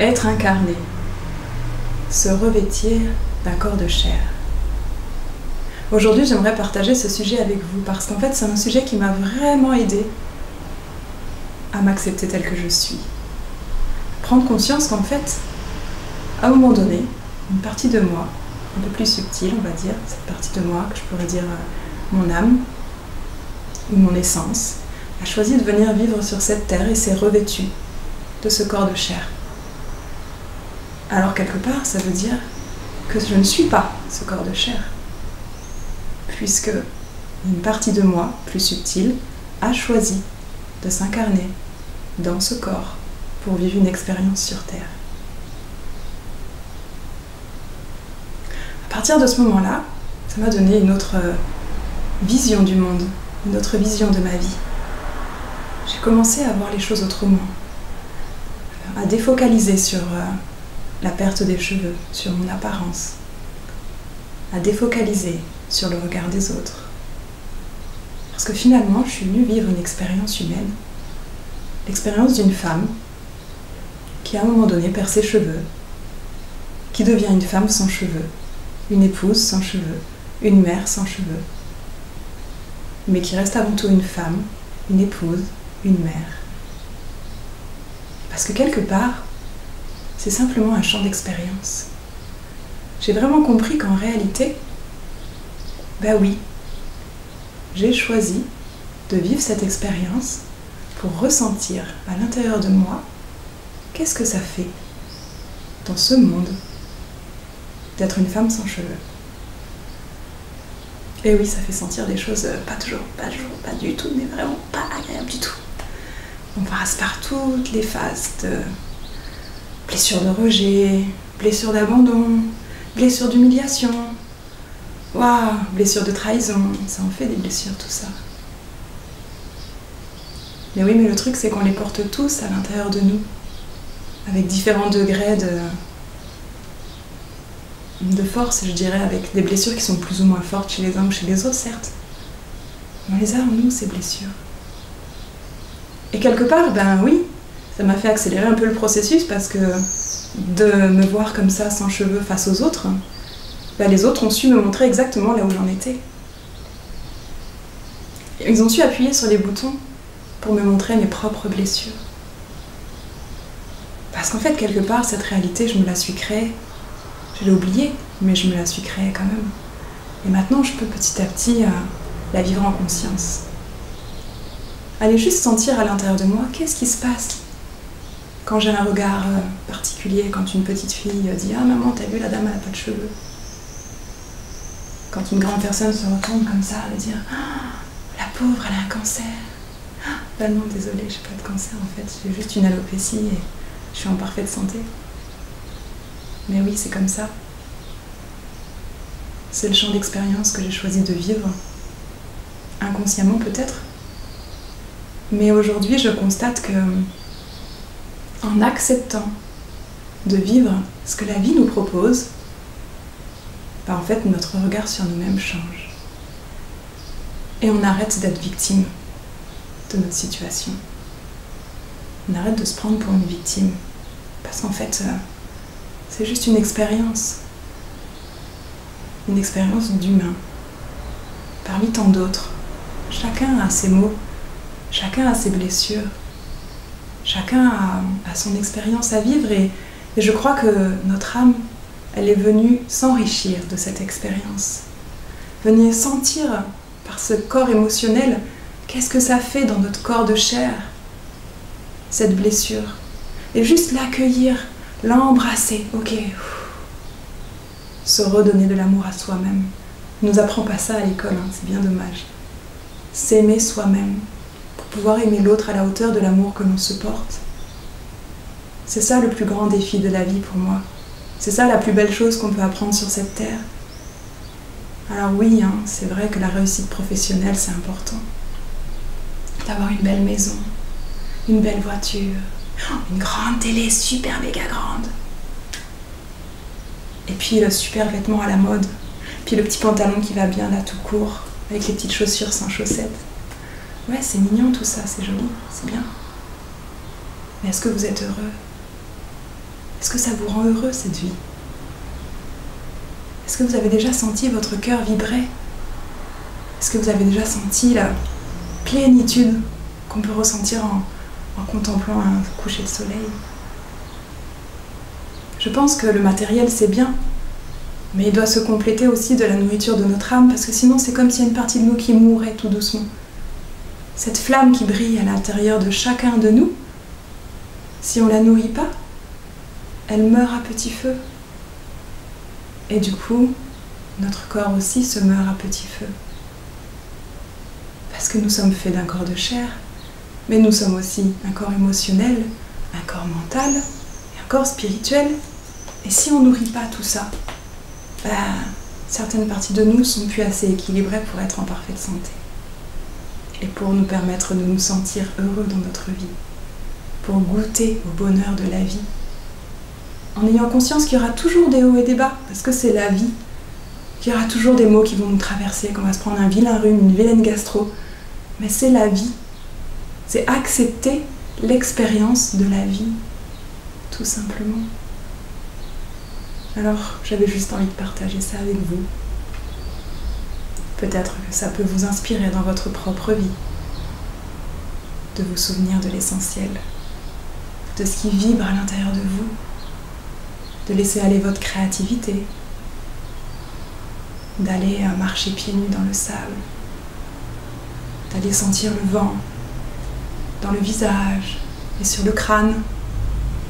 Être incarné, se revêtir d'un corps de chair. Aujourd'hui, j'aimerais partager ce sujet avec vous parce qu'en fait, c'est un sujet qui m'a vraiment aidé à m'accepter tel que je suis. Prendre conscience qu'en fait, à un moment donné, une partie de moi, un peu plus subtile, on va dire, cette partie de moi que je pourrais dire mon âme ou mon essence, a choisi de venir vivre sur cette terre et s'est revêtue de ce corps de chair. Alors quelque part, ça veut dire que je ne suis pas ce corps de chair, puisque une partie de moi, plus subtile, a choisi de s'incarner dans ce corps pour vivre une expérience sur Terre. À partir de ce moment-là, ça m'a donné une autre vision du monde, une autre vision de ma vie. J'ai commencé à voir les choses autrement, à défocaliser sur la perte des cheveux, sur mon apparence, à défocaliser sur le regard des autres. Parce que finalement, je suis venue vivre une expérience humaine, l'expérience d'une femme qui à un moment donné perd ses cheveux, qui devient une femme sans cheveux, une épouse sans cheveux, une mère sans cheveux, mais qui reste avant tout une femme, une épouse, une mère. Parce que quelque part, c'est simplement un champ d'expérience. J'ai vraiment compris qu'en réalité, ben oui, j'ai choisi de vivre cette expérience pour ressentir à l'intérieur de moi qu'est-ce que ça fait dans ce monde d'être une femme sans cheveux. Et oui, ça fait sentir des choses pas du tout, mais vraiment pas agréables du tout. On passe par toutes les phases de blessures de rejet, blessures d'abandon, blessures d'humiliation, blessures de trahison, ça en fait des blessures tout ça. Mais oui, mais le truc c'est qu'on les porte tous à l'intérieur de nous, avec différents degrés de force, je dirais, avec des blessures qui sont plus ou moins fortes chez les uns ou chez les autres, certes. Mais on les a en nous, ces blessures. Et quelque part, ben oui, ça m'a fait accélérer un peu le processus parce que de me voir comme ça, sans cheveux, face aux autres, ben les autres ont su me montrer exactement là où j'en étais. Ils ont su appuyer sur les boutons pour me montrer mes propres blessures. Parce qu'en fait, quelque part, cette réalité, je me la suis créée. Je l'ai oubliée, mais je me la suis créée quand même. Et maintenant, je peux petit à petit la vivre en conscience. Aller juste sentir à l'intérieur de moi, qu'est-ce qui se passe quand j'ai un regard particulier, quand une petite fille dit « Ah maman, t'as vu, la dame, elle n'a pas de cheveux ». Quand une grande personne se retourne comme ça, elle dire ah, « La pauvre, elle a un cancer ». Ah non, désolée, j'ai pas de cancer en fait, j'ai juste une alopécie et je suis en parfaite santé. Mais oui, c'est comme ça. C'est le champ d'expérience que j'ai choisi de vivre, inconsciemment peut-être. Mais aujourd'hui, je constate que, en acceptant de vivre ce que la vie nous propose, ben en fait, notre regard sur nous-mêmes change. Et on arrête d'être victime de notre situation. On arrête de se prendre pour une victime. Parce qu'en fait, c'est juste une expérience d'humain, parmi tant d'autres. Chacun a ses mots, chacun a ses blessures, chacun a son expérience à vivre et je crois que notre âme, elle est venue s'enrichir de cette expérience. Venir sentir par ce corps émotionnel qu'est-ce que ça fait dans notre corps de chair, cette blessure. Et juste l'accueillir, l'embrasser, ok. Se redonner de l'amour à soi-même. On ne nous apprend pas ça à l'école, hein, c'est bien dommage. S'aimer soi-même, pour pouvoir aimer l'autre à la hauteur de l'amour que l'on se porte. C'est ça le plus grand défi de la vie pour moi. C'est ça la plus belle chose qu'on peut apprendre sur cette terre. Alors oui, hein, c'est vrai que la réussite professionnelle, c'est important. D'avoir une belle maison, une belle voiture, une grande télé super méga grande. Et puis le super vêtement à la mode, puis le petit pantalon qui va bien là tout court, avec les petites chaussures sans chaussettes. Ouais, c'est mignon tout ça, c'est joli, c'est bien. Mais est-ce que vous êtes heureux? Est-ce que ça vous rend heureux cette vie? Est-ce que vous avez déjà senti votre cœur vibrer? Est-ce que vous avez déjà senti la plénitude qu'on peut ressentir en contemplant un coucher de soleil? Je pense que le matériel c'est bien, mais il doit se compléter aussi de la nourriture de notre âme, parce que sinon c'est comme s'il y a une partie de nous qui mourrait tout doucement. Cette flamme qui brille à l'intérieur de chacun de nous, si on ne la nourrit pas, elle meurt à petit feu. Et du coup, notre corps aussi se meurt à petit feu. Parce que nous sommes faits d'un corps de chair, mais nous sommes aussi un corps émotionnel, un corps mental, et un corps spirituel. Et si on ne nourrit pas tout ça, certaines parties de nous ne sont plus assez équilibrées pour être en parfaite santé. Et pour nous permettre de nous sentir heureux dans notre vie, pour goûter au bonheur de la vie, en ayant conscience qu'il y aura toujours des hauts et des bas, parce que c'est la vie, qu'il y aura toujours des maux qui vont nous traverser, qu'on va se prendre un vilain rhume, une vilaine gastro, mais c'est la vie. C'est accepter l'expérience de la vie, tout simplement. Alors, j'avais juste envie de partager ça avec vous. Peut-être que ça peut vous inspirer dans votre propre vie, de vous souvenir de l'essentiel, de ce qui vibre à l'intérieur de vous, de laisser aller votre créativité, d'aller marcher pieds nus dans le sable, d'aller sentir le vent dans le visage et sur le crâne,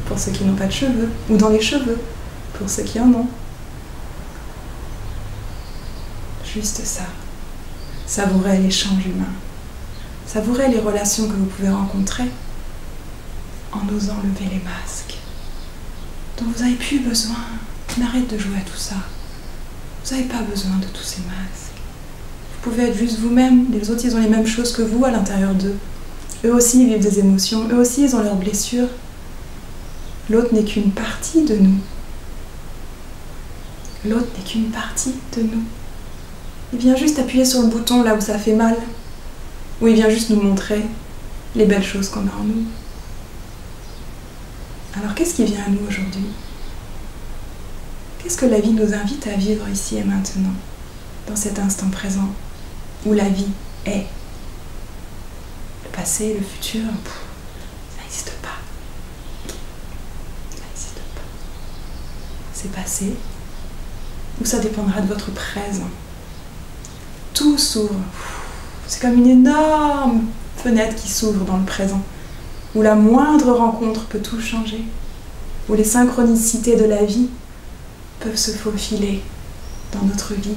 pour ceux qui n'ont pas de cheveux, ou dans les cheveux, pour ceux qui en ont. Juste ça. Savourer l'échange humain. Savourer les relations que vous pouvez rencontrer en osant lever les masques dont vous n'avez plus besoin. On arrête de jouer à tout ça. Vous n'avez pas besoin de tous ces masques. Vous pouvez être juste vous-même. Les autres, ils ont les mêmes choses que vous à l'intérieur d'eux. Eux aussi, ils vivent des émotions. Eux aussi, ils ont leurs blessures. L'autre n'est qu'une partie de nous. L'autre n'est qu'une partie de nous. Il vient juste appuyer sur le bouton là où ça fait mal. Ou il vient juste nous montrer les belles choses qu'on a en nous. Alors qu'est-ce qui vient à nous aujourd'hui? Qu'est-ce que la vie nous invite à vivre ici et maintenant, dans cet instant présent, où la vie est? Le passé, le futur, ça n'existe pas. Ça n'existe pas. C'est passé, ou ça dépendra de votre présent. Tout s'ouvre. C'est comme une énorme fenêtre qui s'ouvre dans le présent, où la moindre rencontre peut tout changer, où les synchronicités de la vie peuvent se faufiler dans notre vie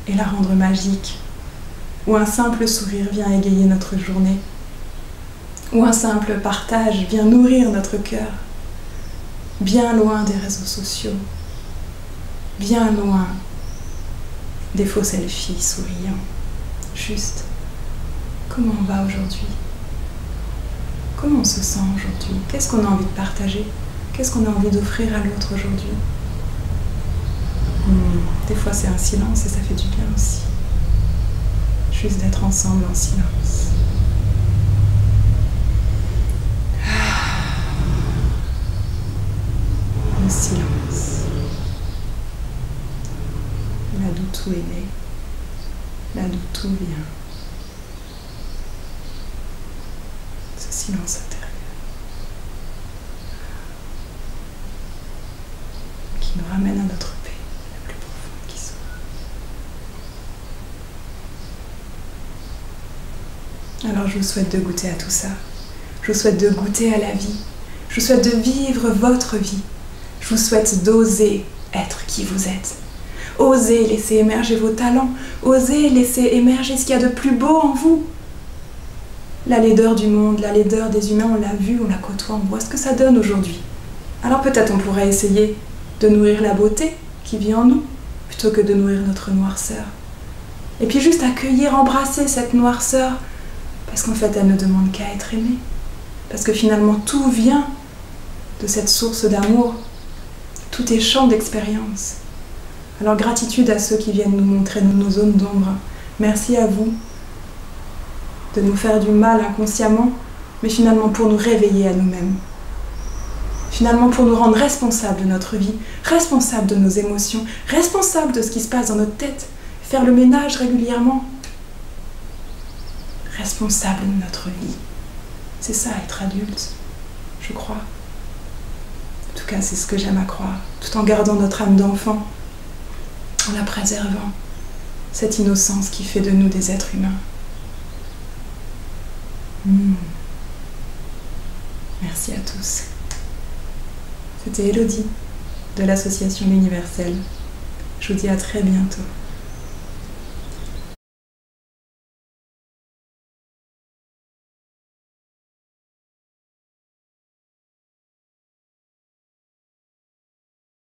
et la rendre magique, où un simple sourire vient égayer notre journée, où un simple partage vient nourrir notre cœur, bien loin des réseaux sociaux, bien loin des faux selfies souriants. Juste, comment on va aujourd'hui? Comment on se sent aujourd'hui? Qu'est-ce qu'on a envie de partager? Qu'est-ce qu'on a envie d'offrir à l'autre aujourd'hui? Des fois c'est un silence et ça fait du bien aussi. Juste d'être ensemble en silence. Le silence. Là d'où tout est né. Là d'où tout vient. Ce silence intérieur. Qui nous ramène à notre paix, la plus profonde qui soit. Alors je vous souhaite de goûter à tout ça. Je vous souhaite de goûter à la vie. Je vous souhaite de vivre votre vie. Je vous souhaite d'oser être qui vous êtes. Osez laisser émerger vos talents. Osez laisser émerger ce qu'il y a de plus beau en vous. La laideur du monde, la laideur des humains, on l'a vu, on la côtoie, on voit ce que ça donne aujourd'hui. Alors peut-être on pourrait essayer de nourrir la beauté qui vit en nous, plutôt que de nourrir notre noirceur. Et puis juste accueillir, embrasser cette noirceur, parce qu'en fait elle ne demande qu'à être aimée. Parce que finalement tout vient de cette source d'amour. Tout est champ d'expérience. Alors gratitude à ceux qui viennent nous montrer nos zones d'ombre. Merci à vous de nous faire du mal inconsciemment, mais finalement pour nous réveiller à nous-mêmes. Finalement, pour nous rendre responsables de notre vie, responsables de nos émotions, responsables de ce qui se passe dans notre tête, faire le ménage régulièrement, responsables de notre vie. C'est ça, être adulte, je crois. En tout cas, c'est ce que j'aime à croire, tout en gardant notre âme d'enfant, en la préservant, cette innocence qui fait de nous des êtres humains. Merci à tous. C'était Elodie de l'association L'Universel. Je vous dis à très bientôt.